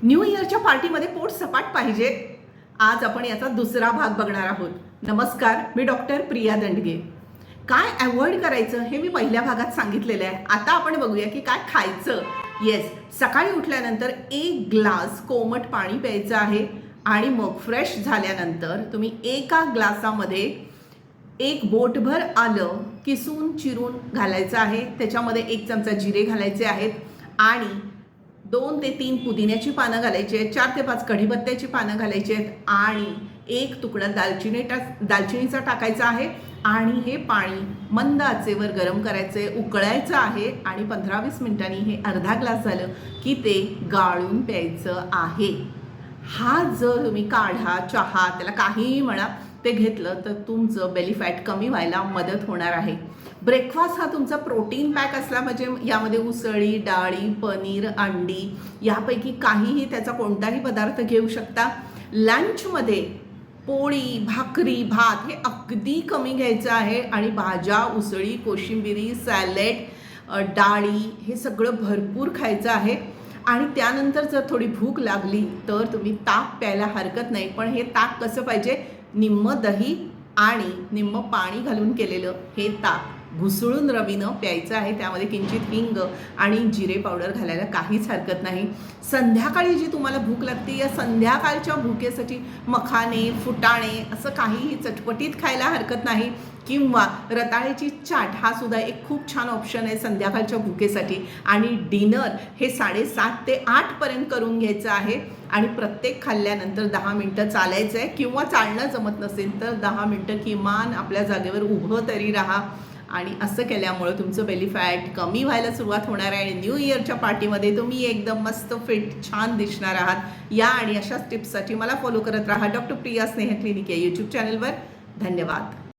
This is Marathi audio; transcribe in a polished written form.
न्यू इयरच्या पार्टीमध्ये पोट सपाट पाहिजे। आज आपण याचा दुसरा भाग बघणार आहोत। नमस्कार, मी डॉक्टर प्रिया दंडगे। काय अवॉइड करायचं हे मी पहिल्या भागात सांगितलेलं आहे। आता आपण बघूया की काय खायचं। येस, सकाळी उठल्यानंतर 1 ग्लास कोमट पाणी प्यायचं आहे आणि मग फ्रेश झाल्यानंतर तुम्ही एका ग्लासामध्ये 1 बोटभर आलं किसून चिरून घालायचं आहे। त्याच्यामध्ये 1 चमचा जिरे घालायचे आहेत आणि 2 ते 3 पुदिन्याची पानं घालायची आहेत, 4 ते 5 कढीपत्त्याची पानं घालायची आहेत आणि 1 तुकडा दालचिनीचा टाकायचा आहे आणि हे पाणी मंद आचेवर गरम करायचे, उकळायचं आहे आणि 15-20 मिनिटांनी हे अर्धा ग्लास झालं की ते गाळून प्यायचं आहे। हा जर तुम्ही काढा, चहा, त्याला काहीही म्हणा, ते घेतलं तर तुमचं बेली फॅट कमी व्हायला मदत होणार आहे। ब्रेकफास्ट हा तुमचा प्रोटीन पॅक असला म्हणजे यामध्ये उसळी, डाळी, पनीर, अंडी यापैकी काहीही त्याचा कोणताही पदार्थ घेऊ शकता। लंचमध्ये पोळी, भाकरी, भात हे अगदी कमी घ्यायचं आहे आणि भाज्या, उसळी, कोशिंबिरी, सॅलेड, डाळी हे सगळं भरपूर खायचं आहे। आणि त्यानंतर जर थोडी भूक लागली तर तुम्ही ताक प्यायला हरकत नाही, पण हे ताक कसं पाहिजे, निम्म दही आणि निम्म पाणी घालून केलेलं हे ताक घुसळून रवीनं प्यायचं आहे। त्यामध्ये किंचित हिंग आणि जिरे पावडर घालायला काहीच हरकत नाही। संध्याकाळी जी तुम्हाला भूक लागते या संध्याकाळच्या भुकेसाठी मखाने, फुटाणे असं काहीही चटपटीत खायला हरकत नाही किंवा रताळ्याची चाट हा सुद्धा एक खूप छान ऑप्शन आहे संध्याकाळच्या भुकेसाठी। आणि डिनर हे 7:30 ते 8 पर्यंत करून घ्यायचं आहे आणि प्रत्येक खाल्ल्यानंतर 10 मिनटं चालायचं आहे किंवा चालणं जमत नसेल तर 10 मिनटं किमान आपल्या जागेवर उभं तरी राहा। आणि असं केल्यामुळं तुमचं बेली फॅट कमी व्हायला सुरुवात होणार आहे आणि न्यू इयरच्या पार्टीमध्ये तुम्ही एकदम मस्त फिट छान दिसणार आहात। या आणि अशाच टिप्ससाठी मला फॉलो करत राहा डॉक्टर प्रिया स्नेह क्लिनिक या यूट्यूब चॅनलवर। धन्यवाद।